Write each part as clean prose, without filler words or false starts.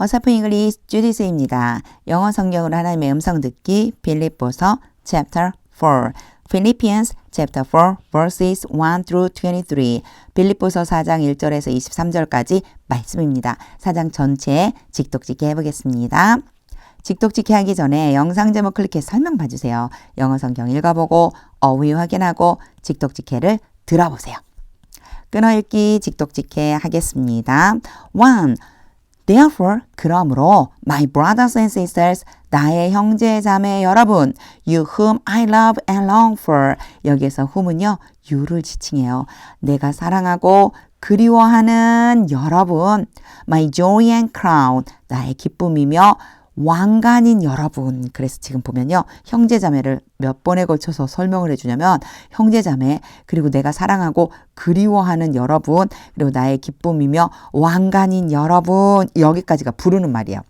어사프 잉글리시 주디스입니다. 영어 성경으로 하나님의 음성 듣기 빌립보서 chapter 4 Philippians chapter 4 verses 1 through 23 빌립보서 4장 1절에서 23절까지 말씀입니다. 4장 전체 직독직해 해보겠습니다. 직독직해 하기 전에 영상 제목 클릭해서 설명 봐주세요. 영어 성경 읽어보고 어휘 확인하고 직독직해를 들어보세요. 끊어읽기 직독직해 하겠습니다. 1. Therefore, 그러므로, my brothers and sisters, 나의 형제 자매 여러분, you whom I love and long for. 여기에서 whom은요, you를 지칭해요. 내가 사랑하고 그리워하는 여러분, my joy and crown, 나의 기쁨이며 왕관인 여러분. 그래서 지금 보면요, 형제자매를 몇 번에 걸쳐서 설명을 해주냐면 형제자매, 그리고 내가 사랑하고 그리워하는 여러분, 그리고 나의 기쁨이며 왕관인 여러분, 여기까지가 부르는 말이에요.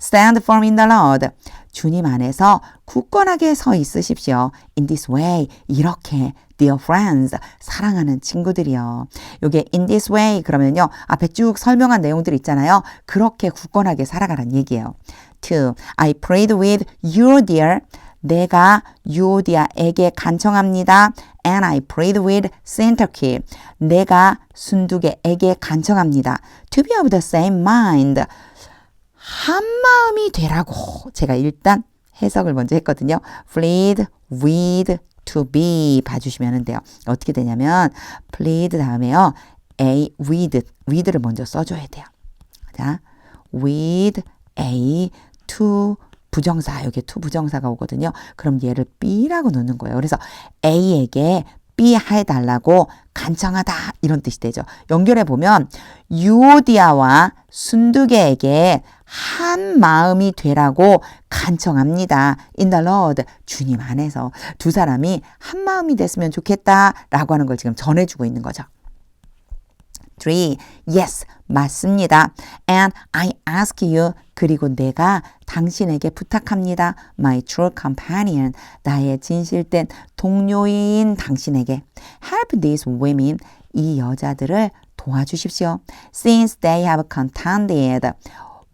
Stand firm in the Lord. 주님 안에서 굳건하게 서 있으십시오. In this way, 이렇게. Dear friends, 사랑하는 친구들이요. 요게 in this way 그러면요, 앞에 쭉 설명한 내용들 있잖아요. 그렇게 굳건하게 살아가란 얘기예요. 2. I prayed with Euodia. 내가 유오디아에게 간청합니다. And I prayed with Syntyche. 내가 순두개에게 간청합니다. To be of the same mind. 한 마음이 되라고. 제가 일단 해석을 먼저 했거든요. plead with to be 봐주시면 돼요. 어떻게 되냐면 plead 다음에요. a with를 먼저 써줘야 돼요. 자, with a to 부정사, 여기 to 부정사가 오거든요. 그럼 얘를 B라고 넣는 거예요. 그래서 A에게 B 해달라고 간청하다 이런 뜻이 되죠. 연결해 보면 유오디아와 순두개에게 한 마음이 되라고 간청합니다. In the Lord, 주님 안에서 두 사람이 한 마음이 됐으면 좋겠다라고 하는 걸 지금 전해주고 있는 거죠. 3. Yes, 맞습니다. And I ask you, 그리고 내가 당신에게 부탁합니다. My true companion, 나의 진실된 동료인 당신에게. Help these women, 이 여자들을 도와주십시오. Since they have contended.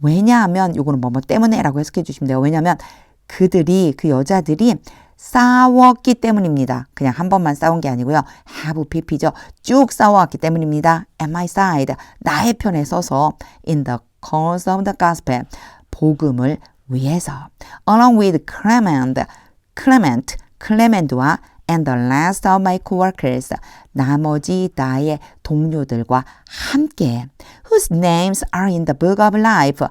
왜냐하면, 요거는 뭐뭐 때문에라고 해석해 주시면 돼요. 왜냐하면 그들이, 그 여자들이 싸웠기 때문입니다. 그냥 한 번만 싸운 게 아니고요. have pp죠. 쭉 싸워왔기 때문입니다. At my side, 나의 편에 서서 in the cause of the gospel, 복음을 위해서. Along with Clement와 and the rest of my coworkers, 나머지 나의 동료들과 함께. Whose names are in the book of life.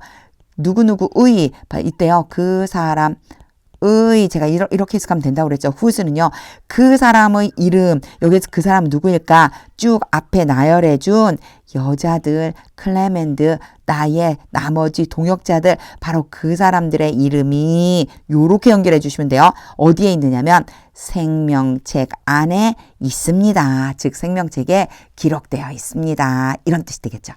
누구누구의, 이때요. 그 사람 제가 이렇게 해석하면 된다고 그랬죠. whose는요, 그 사람의 이름, 여기서 그 사람은 누구일까? 쭉 앞에 나열해준 여자들, 클레멘드, 나의 나머지 동역자들, 바로 그 사람들의 이름이 요렇게 연결해 주시면 돼요. 어디에 있느냐면 생명책 안에 있습니다. 즉 생명책에 기록되어 있습니다. 이런 뜻이 되겠죠.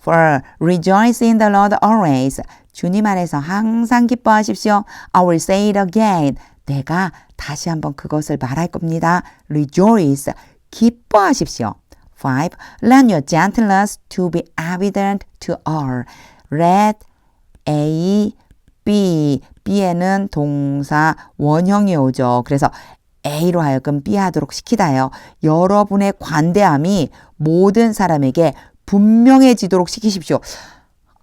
For rejoice in the Lord always. 주님 안에서 항상 기뻐하십시오. I will say it again. 내가 다시 한번 그것을 말할 겁니다. Rejoice. 기뻐하십시오. 5. Let your gentleness to be evident to all. Let A, B. B에는 동사 원형이 오죠. 그래서 A로 하여금 B 하도록 시키다요. 여러분의 관대함이 모든 사람에게 분명해지도록 시키십시오.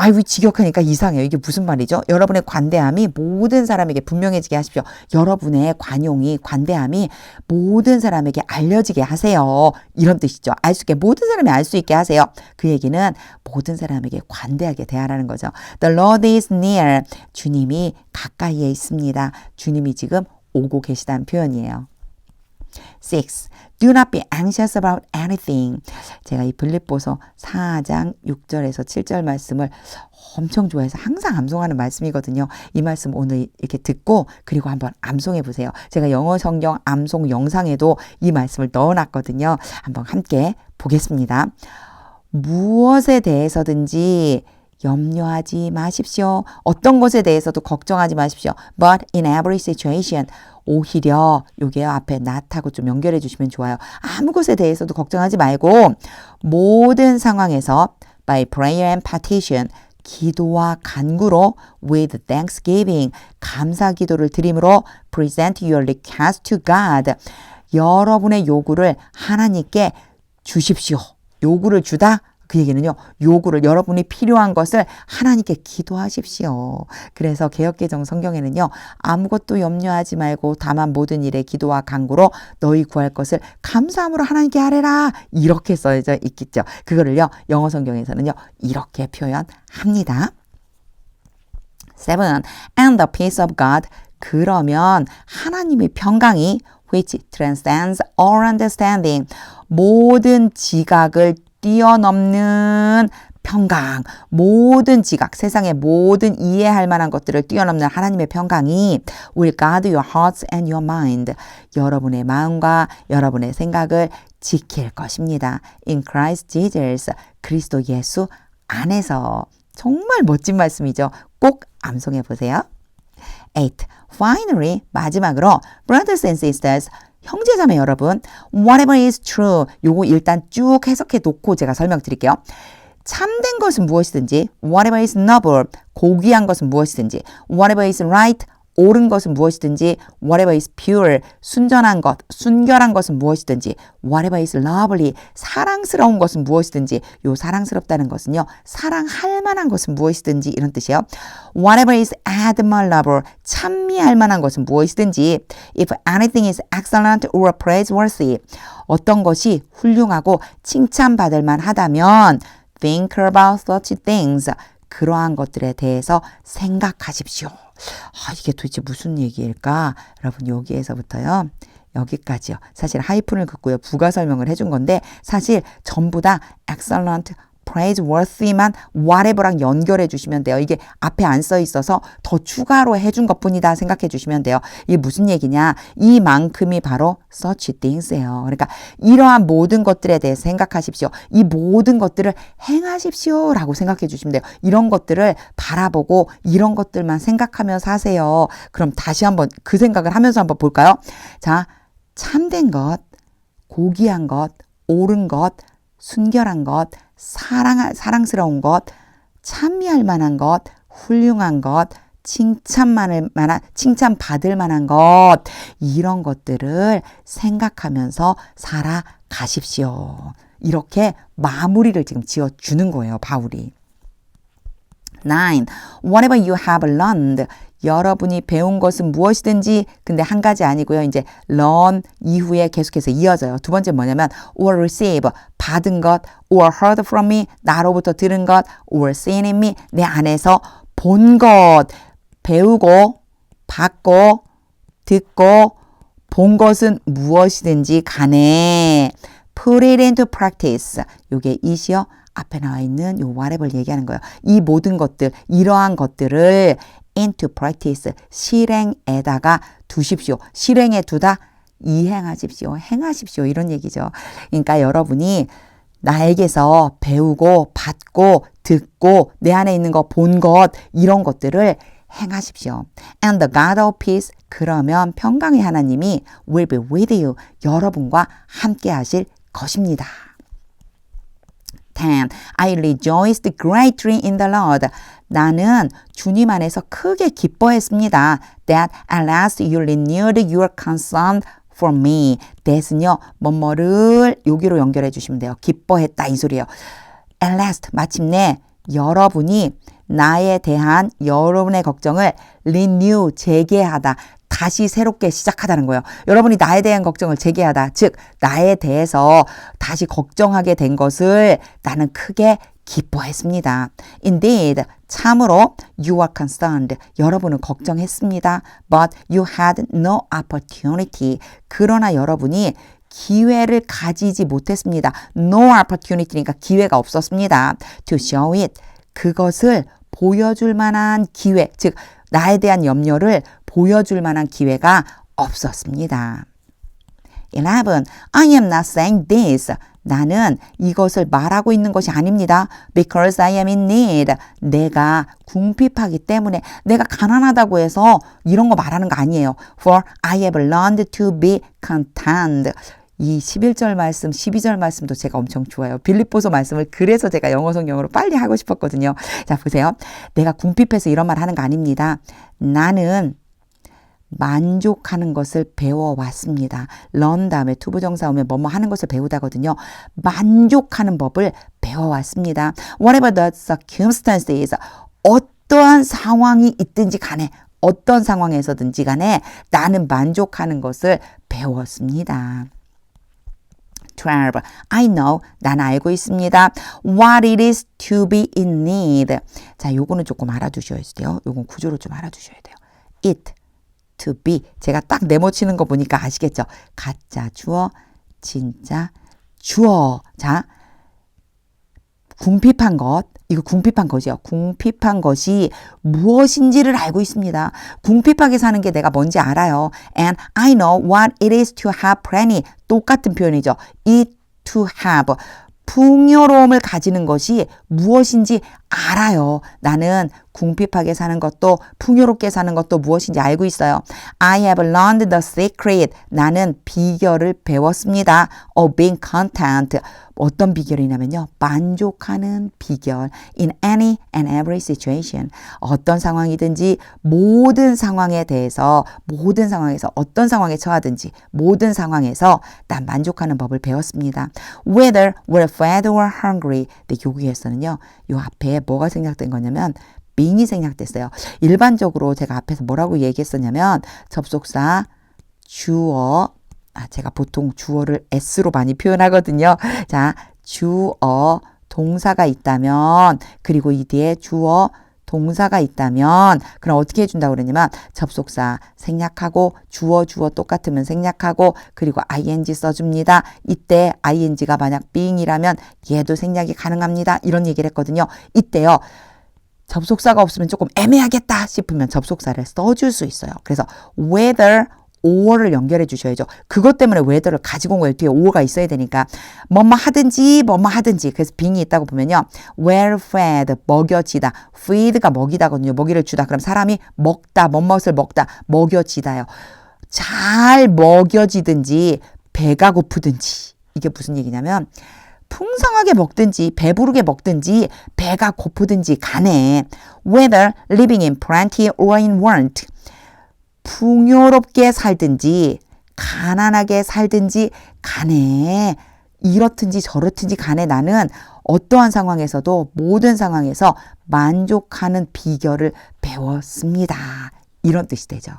아이고, 직역하니까 이상해요. 이게 무슨 말이죠? 여러분의 관대함이 모든 사람에게 분명해지게 하십시오. 여러분의 관대함이 모든 사람에게 알려지게 하세요. 이런 뜻이죠. 알 수 있게, 모든 사람이 알 수 있게 하세요. 그 얘기는 모든 사람에게 관대하게 대하라는 거죠. The Lord is near. 주님이 가까이에 있습니다. 주님이 지금 오고 계시다는 표현이에요. 6. Do not be anxious about anything. 제가 이 빌립보서 4장 6절에서 7절 말씀을 엄청 좋아해서 항상 암송하는 말씀이거든요. 이 말씀 오늘 이렇게 듣고 그리고 한번 암송해 보세요. 제가 영어 성경 암송 영상에도 이 말씀을 넣어놨거든요. 한번 함께 보겠습니다. 무엇에 대해서든지 염려하지 마십시오. 어떤 것에 대해서도 걱정하지 마십시오. But in every situation, 오히려 요게요 앞에 not하고 좀 연결해 주시면 좋아요. 아무 것에 대해서도 걱정하지 말고 모든 상황에서 by prayer and petition, 기도와 간구로 with thanksgiving 감사 기도를 드림으로 present your request to God 여러분의 요구를 하나님께 주십시오. 요구를 주다 그 얘기는요. 요구를 여러분이 필요한 것을 하나님께 기도하십시오. 그래서 개역개정 성경에는요. 아무것도 염려하지 말고 다만 모든 일에 기도와 간구로 너희 구할 것을 감사함으로 하나님께 하래라. 이렇게 써져 있겠죠. 그거를요. 영어 성경에서는요. 이렇게 표현합니다. 7. And the peace of God 그러면 하나님의 평강이 which transcends all understanding 모든 지각을 뛰어넘는 평강, 모든 지각, 세상의 모든 이해할 만한 것들을 뛰어넘는 하나님의 평강이 will guard your hearts and your mind. 여러분의 마음과 여러분의 생각을 지킬 것입니다. In Christ Jesus, 그리스도 예수 안에서. 정말 멋진 말씀이죠. 꼭 암송해 보세요. 8. Finally, 마지막으로 brothers and sisters, 형제자매 여러분, whatever is true, 요거 일단 쭉 해석해 놓고 제가 설명드릴게요. 참된 것은 무엇이든지, whatever is noble, 고귀한 것은 무엇이든지, whatever is right, 옳은 것은 무엇이든지, whatever is pure, 순전한 것, 순결한 것은 무엇이든지, whatever is lovely, 사랑스러운 것은 무엇이든지, 요 사랑스럽다는 것은요, 사랑할 만한 것은 무엇이든지 이런 뜻이에요. whatever is admirable, 찬미할 만한 것은 무엇이든지, if anything is excellent or praiseworthy, 어떤 것이 훌륭하고 칭찬받을 만하다면, think about such things, 그러한 것들에 대해서 생각하십시오. 이게 도대체 무슨 얘기일까? 여러분 여기에서부터요. 여기까지요. 사실 하이픈을 긋고요. 부가 설명을 해준 건데 사실 전부 다 excellent, praiseworthy만 whatever랑 연결해 주시면 돼요. 이게 앞에 안 써 있어서 더 추가로 해준 것뿐이다 생각해 주시면 돼요. 이게 무슨 얘기냐? 이만큼이 바로 such things예요. 그러니까 이러한 모든 것들에 대해서 생각하십시오. 이 모든 것들을 행하십시오 라고 생각해 주시면 돼요. 이런 것들을 바라보고 이런 것들만 생각하며 사세요. 그럼 다시 한번 그 생각을 하면서 한번 볼까요? 자, 참된 것, 고귀한 것, 옳은 것, 순결한 것, 사랑스러운 것, 찬미할 만한 것, 훌륭한 것, 칭찬받을 만한 것, 이런 것들을 생각하면서 살아가십시오. 이렇게 마무리를 지금 지어주는 거예요, 바울이. 9. Whatever you have learned, 여러분이 배운 것은 무엇이든지, 근데 한 가지 아니고요. 이제 learn 이후에 계속해서 이어져요. 두 번째 뭐냐면 or receive, 받은 것, or heard from me, 나로부터 들은 것, or seen in me, 내 안에서 본 것, 배우고, 받고, 듣고, 본 것은 무엇이든지 간에 put it into practice. 요게 이시요. 앞에 나와 있는 요 whatever 얘기하는 거예요. 이 모든 것들, 이러한 것들을 into practice, 실행에다가 두십시오. 실행에 두다 이행하십시오. 행하십시오. 이런 얘기죠. 그러니까 여러분이 나에게서 배우고 받고 듣고 내 안에 있는 거 본 것 이런 것들을 행하십시오. And the God of peace, 그러면 평강의 하나님이 will be with you, 여러분과 함께 하실 것입니다. 10. I rejoiced greatly in the Lord. 나는 주님 안에서 크게 기뻐했습니다. That at last you renewed your concern for me. that은요, 뭐뭐를 여기로 연결해 주시면 돼요. 기뻐했다 이 소리예요. At last, 마침내 여러분이 나에 대한 여러분의 걱정을 renew, 재개하다. 다시 새롭게 시작하다는 거예요. 여러분이 나에 대한 걱정을 재개하다. 즉 나에 대해서 다시 걱정하게 된 것을 나는 크게 기뻐했습니다. Indeed, 참으로 you are concerned. 여러분은 걱정했습니다. But you had no opportunity. 그러나 여러분이 기회를 가지지 못했습니다. No opportunity니까 기회가 없었습니다. To show it. 그것을 보여줄 만한 기회, 즉 나에 대한 염려를 보여줄 만한 기회가 없었습니다. 11. I am not saying this. 나는 이것을 말하고 있는 것이 아닙니다. Because I am in need. 내가 궁핍하기 때문에, 내가 가난하다고 해서 이런 거 말하는 거 아니에요. For I have learned to be content. 이 11절 말씀, 12절 말씀도 제가 엄청 좋아요. 빌립보서 말씀을 그래서 제가 영어 성경으로 빨리 하고 싶었거든요. 자, 보세요. 내가 궁핍해서 이런 말 하는 거 아닙니다. 나는 만족하는 것을 배워왔습니다. learn 다음에 투부정사 오면 뭐뭐 하는 것을 배우다거든요. 만족하는 법을 배워왔습니다. Whatever the circumstances, 어떠한 상황이 있든지 간에, 어떤 상황에서든지 간에 나는 만족하는 것을 배웠습니다. 12. I know. 난 알고 있습니다. What it is to be in need. 자, 요거는 조금 알아두셔야 돼요. 요건 구조를 좀 알아두셔야 돼요. It, to be. 제가 딱 네모치는 거 보니까 아시겠죠? 가짜 주어, 진짜 주어. 자, 궁핍한 것. 이거 궁핍한 것이요. 궁핍한 것이 무엇인지를 알고 있습니다. 궁핍하게 사는 게 내가 뭔지 알아요. And I know what it is to have plenty. 똑같은 표현이죠. It to have. 풍요로움을 가지는 것이 무엇인지 알아요. 나는 궁핍하게 사는 것도 풍요롭게 사는 것도 무엇인지 알고 있어요. I have learned the secret. 나는 비결을 배웠습니다. Of being content. 어떤 비결이냐면요. 만족하는 비결. In any and every situation. 어떤 상황이든지 모든 상황에 대해서 모든 상황에서 어떤 상황에 처하든지 모든 상황에서 난 만족하는 법을 배웠습니다. Whether we're fed or hungry. 근데 여기에서는요. 요 앞에 뭐가 생략된 거냐면 being이 생략됐어요. 일반적으로 제가 앞에서 뭐라고 얘기했었냐면 접속사, 주어, 제가 보통 주어를 s로 많이 표현하거든요. 자, 주어, 동사가 있다면 그리고 이 뒤에 주어, 동사가 있다면 그럼 어떻게 해준다고 그러냐면 접속사 생략하고 주어 똑같으면 생략하고 그리고 ing 써줍니다. 이때 ing가 만약 being이라면 얘도 생략이 가능합니다. 이런 얘기를 했거든요. 이때요. 접속사가 없으면 조금 애매하겠다 싶으면 접속사를 써줄 수 있어요. 그래서 whether or를 연결해 주셔야죠. 그것 때문에 whether를 가지고 온 거예요. 뒤에 or가 있어야 되니까. 뭐뭐 하든지 그래서 being이 있다고 보면요. well fed, 먹여지다. feed가 먹이다거든요. 먹이를 주다. 그럼 사람이 먹다, 뭐뭇을 먹다, 먹여지다요. 잘 먹여지든지 배가 고프든지 이게 무슨 얘기냐면 풍성하게 먹든지 배부르게 먹든지 배가 고프든지 간에 whether living in plenty or in want 풍요롭게 살든지 가난하게 살든지 간에 이렇든지 저렇든지 간에 나는 어떠한 상황에서도 모든 상황에서 만족하는 비결을 배웠습니다. 이런 뜻이 되죠.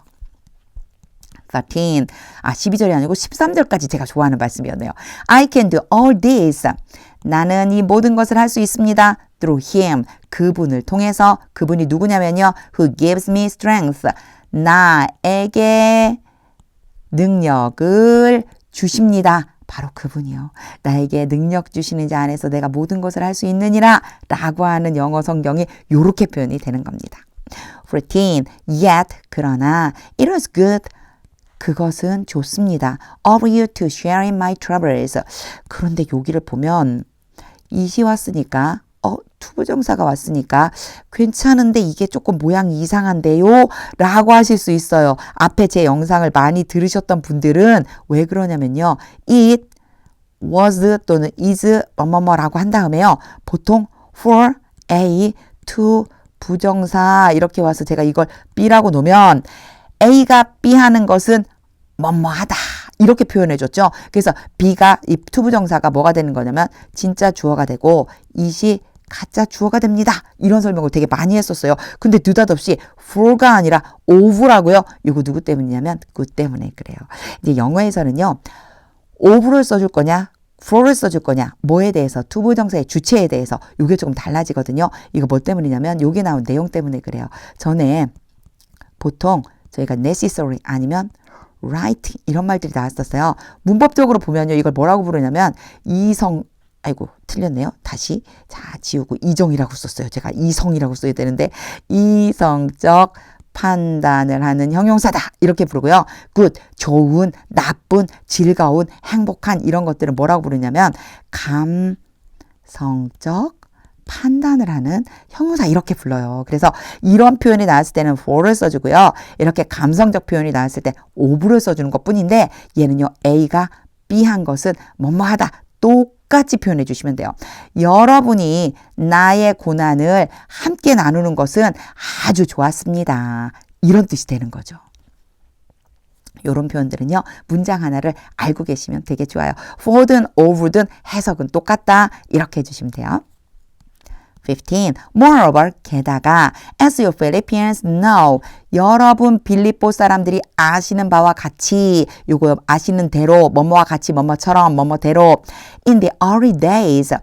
13. 12절이 아니고 13절까지 제가 좋아하는 말씀이었네요. I can do all this. 나는 이 모든 것을 할 수 있습니다. Through him. 그분을 통해서. 그분이 누구냐면요. Who gives me strength. 나에게 능력을 주십니다. 바로 그분이요. 나에게 능력 주시는 자 안에서 내가 모든 것을 할 수 있느니라 라고 하는 영어 성경이 이렇게 표현이 되는 겁니다. 14. Yet 그러나 it was good. 그것은 좋습니다. of you to share in my troubles. 그런데 여기를 보면 it이 왔으니까 투부정사가 왔으니까 괜찮은데 이게 조금 모양이 이상한데요? 라고 하실 수 있어요. 앞에 제 영상을 많이 들으셨던 분들은 왜 그러냐면요. it was 또는 is 뭐뭐뭐라고 한 다음에요. 보통 for a to 부정사 이렇게 와서 제가 이걸 B라고 놓으면 A가 B 하는 것은 뭐뭐하다 이렇게 표현해줬죠. 그래서 B가 이 투부정사가 뭐가 되는 거냐면 진짜 주어가 되고 it이 가짜 주어가 됩니다. 이런 설명을 되게 많이 했었어요. 근데 느닷없이 for가 아니라 of라고요. 이거 누구 때문이냐면 그 때문에 그래요. 이제 영어에서는요. of를 써줄 거냐 for를 써줄 거냐 뭐에 대해서 투부정사의 주체에 대해서 이게 조금 달라지거든요. 이거 뭐 때문이냐면 여기 나온 내용 때문에 그래요. 전에 보통 저희가 necessary 아니면 right 이런 말들이 나왔었어요. 문법적으로 보면요. 이걸 뭐라고 부르냐면 아이고 틀렸네요. 다시 자 지우고 이정이라고 썼어요. 제가 이성이라고 써야 되는데 이성적 판단을 하는 형용사다 이렇게 부르고요. good 좋은 나쁜 즐거운 행복한 이런 것들은 뭐라고 부르냐면 감성적 판단을 하는 형용사 이렇게 불러요. 그래서 이런 표현이 나왔을 때는 for를 써주고요. 이렇게 감성적 표현이 나왔을 때 of를 써주는 것 뿐인데 얘는요. A가 be한 것은 뭐뭐하다. 똑같이 표현해 주시면 돼요. 여러분이 나의 고난을 함께 나누는 것은 아주 좋았습니다. 이런 뜻이 되는 거죠. 이런 표현들은요. 문장 하나를 알고 계시면 되게 좋아요. for든 over든 해석은 똑같다. 이렇게 해주시면 돼요. 15. Moreover, 게다가 as you Philippians know, 여러분 빌립보 사람들이 아시는 바와 같이 요거 아시는 대로 뭐뭐와 같이 뭐뭐처럼 뭐뭐대로 in the early days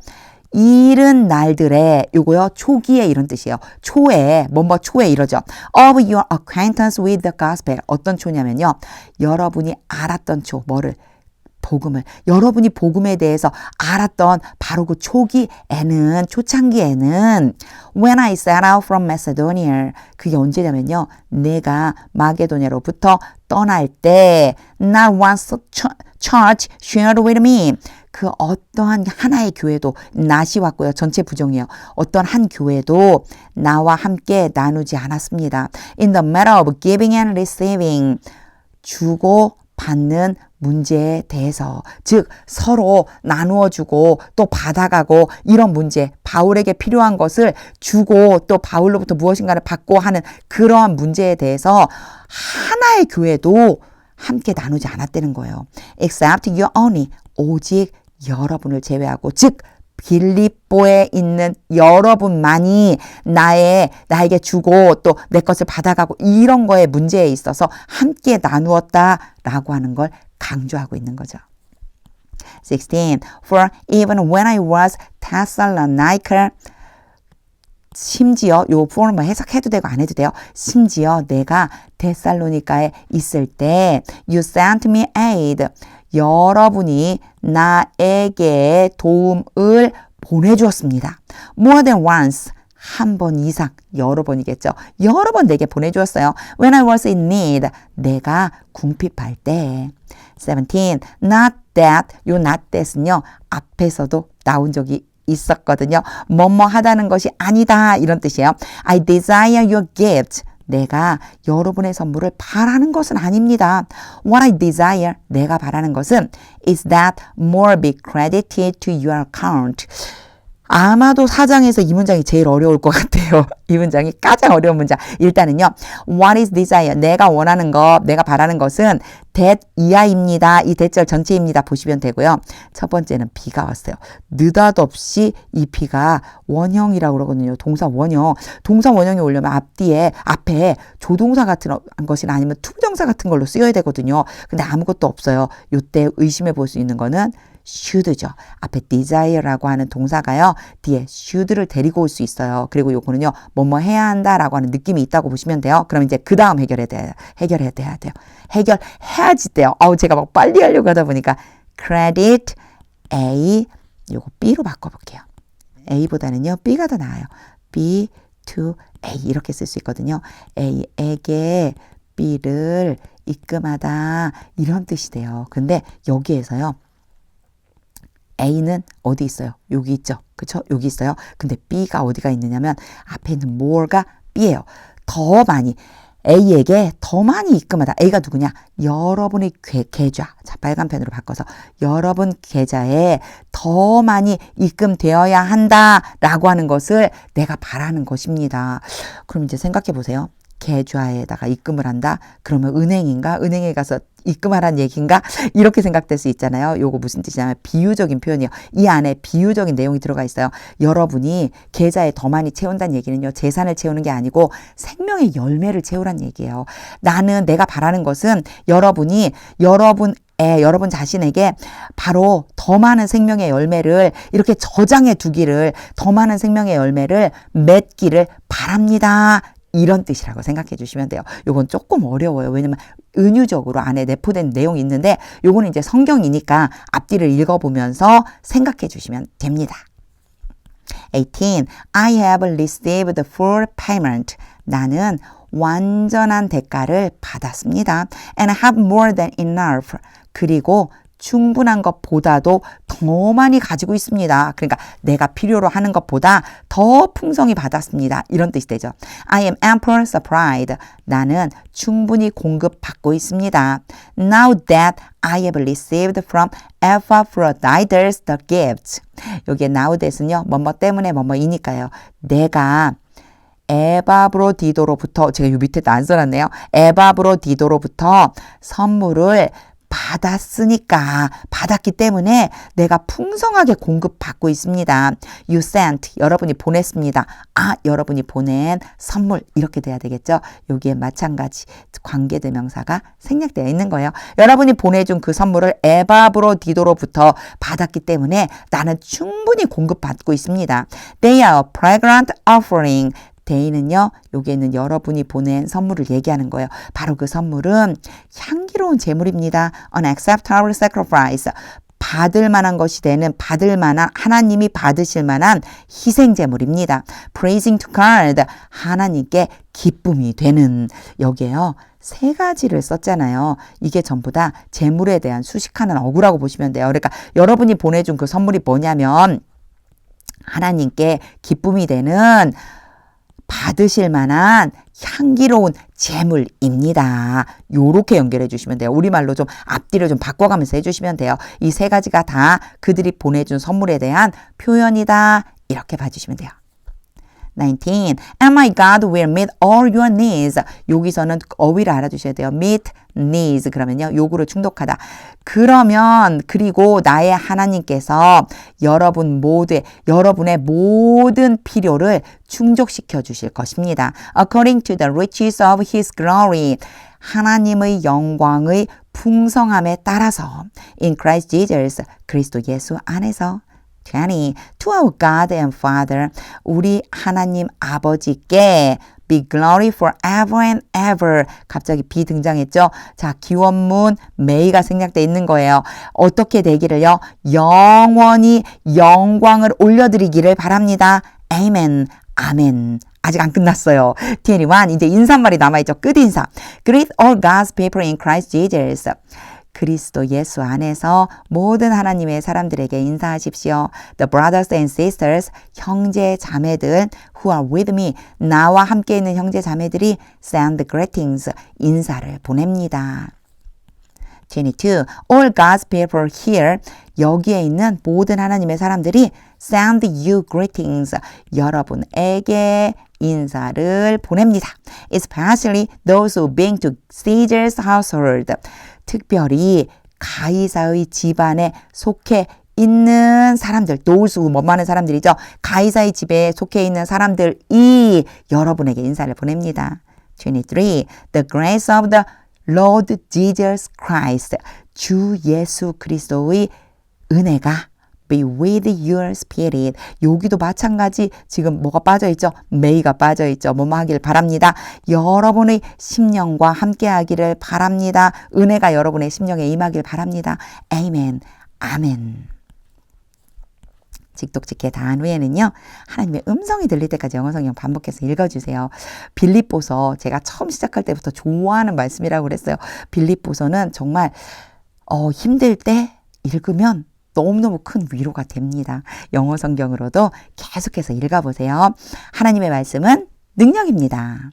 이른 날들에 요거요 초기에 이런 뜻이에요. 초에 뭐뭐 초에 이러죠. of your acquaintance with the gospel 어떤 초냐면요. 여러분이 알았던 초 뭐를 복음을 여러분이 복음에 대해서 알았던 바로 그 초기에는 초창기에는 when I set out from Macedonia 그게 언제냐면요. 내가 마게도냐로부터 떠날 때 not one church shared with me 그 어떠한 하나의 교회도 not이 왔고요. 전체 부정이에요. 어떤 한 교회도 나와 함께 나누지 않았습니다. In the matter of giving and receiving 주고 받는 문제에 대해서 즉 서로 나누어 주고 또 받아가고 이런 문제 바울에게 필요한 것을 주고 또 바울로부터 무엇인가를 받고 하는 그러한 문제에 대해서 하나의 교회도 함께 나누지 않았다는 거예요. Except you only 오직 여러분을 제외하고 즉 빌립보에 있는 여러분만이 나에게 주고 또 내 것을 받아가고 이런 거에 문제에 있어서 함께 나누었다라고 하는 걸 강조하고 있는 거죠. 16. For even when I was Thessalonica 심지어 요 form 뭐 해석해도 되고 안 해도 돼요. 심지어 내가 데살로니가에 있을 때 you sent me aid 여러분이 나에게 도움을 보내주었습니다. More than once 한 번 이상 여러 번이겠죠. 여러 번 내게 보내주었어요. When I was in need 내가 궁핍할 때 17. Not that 요 not that은요 앞에서도 나온 적이 있었거든요. 뭐뭐 하다는 것이 아니다 이런 뜻이에요. I desire your gift 내가 여러분의 선물을 바라는 것은 아닙니다. What I desire, 내가 바라는 것은 is that more be credited to your account. 아마도 4장에서 이 문장이 제일 어려울 것 같아요. 이 문장이 가장 어려운 문장. 일단은요. What is desire? 내가 원하는 것, 내가 바라는 것은 that 이하입니다. 이 대절 전체입니다. 보시면 되고요. 첫 번째는 be가 왔어요. 느닷없이 이 be가 원형이라고 그러거든요. 동사 원형. 동사 원형이 오려면 앞에 조동사 같은 것이나 아니면 투부정사 같은 걸로 쓰여야 되거든요. 근데 아무것도 없어요. 이때 의심해 볼 수 있는 거는 should죠. 앞에 desire라고 하는 동사가요. 뒤에 should를 데리고 올 수 있어요. 그리고 요거는요. 뭐뭐 해야 한다라고 하는 느낌이 있다고 보시면 돼요. 그럼 이제 그 다음 해결해야 돼요. 해결해야지 돼요. 제가 막 빨리 하려고 하다 보니까 credit A 요거 B로 바꿔볼게요. A보다는요. B가 더 나아요. B to A 이렇게 쓸 수 있거든요. A에게 B를 입금하다 이런 뜻이 돼요. 근데 여기에서요. A는 어디 있어요? 여기 있죠. 그쵸? 여기 있어요. 근데 B가 어디가 있느냐면 앞에 있는 more가 B예요. 더 많이 A에게 더 많이 입금하다. A가 누구냐? 여러분의 계좌. 자, 빨간 펜으로 바꿔서 여러분 계좌에 더 많이 입금되어야 한다라고 하는 것을 내가 바라는 것입니다. 그럼 이제 생각해 보세요. 계좌에다가 입금을 한다? 그러면 은행인가? 은행에 가서 입금하라는 얘기인가? 이렇게 생각될 수 있잖아요. 요거 무슨 뜻이냐면 비유적인 표현이에요. 이 안에 비유적인 내용이 들어가 있어요. 여러분이 계좌에 더 많이 채운다는 얘기는요. 재산을 채우는 게 아니고 생명의 열매를 채우라는 얘기예요. 내가 바라는 것은 여러분 자신에게 바로 더 많은 생명의 열매를 이렇게 저장해 두기를 더 많은 생명의 열매를 맺기를 바랍니다. 이런 뜻이라고 생각해 주시면 돼요. 요건 조금 어려워요. 왜냐면 은유적으로 안에 내포된 내용이 있는데 요거는 이제 성경이니까 앞뒤를 읽어보면서 생각해 주시면 됩니다. 18. I have received full payment. 나는 완전한 대가를 받았습니다. And have more than enough. 그리고 충분한 것보다도 더 많이 가지고 있습니다. 그러니까 내가 필요로 하는 것보다 더 풍성히 받았습니다. 이런 뜻이 되죠. I am ample supplied. 나는 충분히 공급받고 있습니다. Now that I have received from Epaphroditus the gift. 여기에 now that은요. 뭐뭐 때문에 뭐뭐이니까요. 내가 에바브로디도로부터 제가 요 밑에 안 써놨네요. 에바브로디도로부터 선물을 받았기 때문에 내가 풍성하게 공급받고 있습니다. You sent, 여러분이 보냈습니다. 여러분이 보낸 선물 이렇게 돼야 되겠죠. 여기에 마찬가지 관계대명사가 생략되어 있는 거예요. 여러분이 보내준 그 선물을 에바브로디도로부터 받았기 때문에 나는 충분히 공급받고 있습니다. They are a fragrant offering. 데이는요, 여기에는 여러분이 보낸 선물을 얘기하는 거예요. 바로 그 선물은 향기로운 제물입니다. An acceptable sacrifice. 받을 만한 것이 되는, 하나님이 받으실 만한 희생 제물입니다. Praising to God. 하나님께 기쁨이 되는. 여기에요. 세 가지를 썼잖아요. 이게 전부 다 제물에 대한 수식하는 어구라고 보시면 돼요. 그러니까 여러분이 보내준 그 선물이 뭐냐면 하나님께 기쁨이 되는 받으실 만한 향기로운 제물입니다. 요렇게 연결해 주시면 돼요. 우리말로 좀 앞뒤를 좀 바꿔가면서 해주시면 돼요. 이 세 가지가 다 그들이 보내준 선물에 대한 표현이다. 이렇게 봐주시면 돼요. 19. And my God will meet all your needs. 여기서는 어휘를 알아두셔야 돼요. meet needs. 그러면요. 요구를 충족하다. 그리고 나의 하나님께서 여러분의 모든 필요를 충족시켜 주실 것입니다. According to the riches of His glory. 하나님의 영광의 풍성함에 따라서 in Christ Jesus. 그리스도 예수 안에서 20. To our God and Father. 우리 하나님 아버지께 be glory forever and ever. 갑자기 be 등장했죠. 자, 기원문 may가 생략되어 있는 거예요. 어떻게 되기를요? 영원히 영광을 올려드리기를 바랍니다. Amen. 아멘. 아직 안 끝났어요. 21. 이제 인사말이 남아있죠. 끝인사. Greet all God's people in Christ Jesus. 그리스도 예수 안에서 모든 하나님의 사람들에게 인사하십시오. The brothers and sisters, 형제 자매들 who are with me, 나와 함께 있는 형제 자매들이 send greetings, 인사를 보냅니다. 22. All God's people here, 여기에 있는 모든 하나님의 사람들이 send you greetings, 여러분에게 인사를 보냅니다. Especially those who belong to Caesar's household. 특별히 가이사의 집안에 속해 있는 사람들, those who 뭐하는 사람들이죠. 가이사의 집에 속해 있는 사람들이 여러분에게 인사를 보냅니다. 23. The grace of the Lord Jesus Christ. 주 예수 그리스도의 은혜가 be with your spirit. 여기도 마찬가지 지금 뭐가 빠져있죠? may가 빠져있죠. 뭐뭐 하길 바랍니다. 여러분의 심령과 함께 하기를 바랍니다. 은혜가 여러분의 심령에 임하길 바랍니다. 아멘. 아멘. 직독직해 다 한 후에는요. 하나님의 음성이 들릴 때까지 영어 성경 반복해서 읽어주세요. 빌립보서 제가 처음 시작할 때부터 좋아하는 말씀이라고 그랬어요. 빌립보서는 정말 힘들 때 읽으면 너무너무 큰 위로가 됩니다. 영어 성경으로도 계속해서 읽어보세요. 하나님의 말씀은 능력입니다.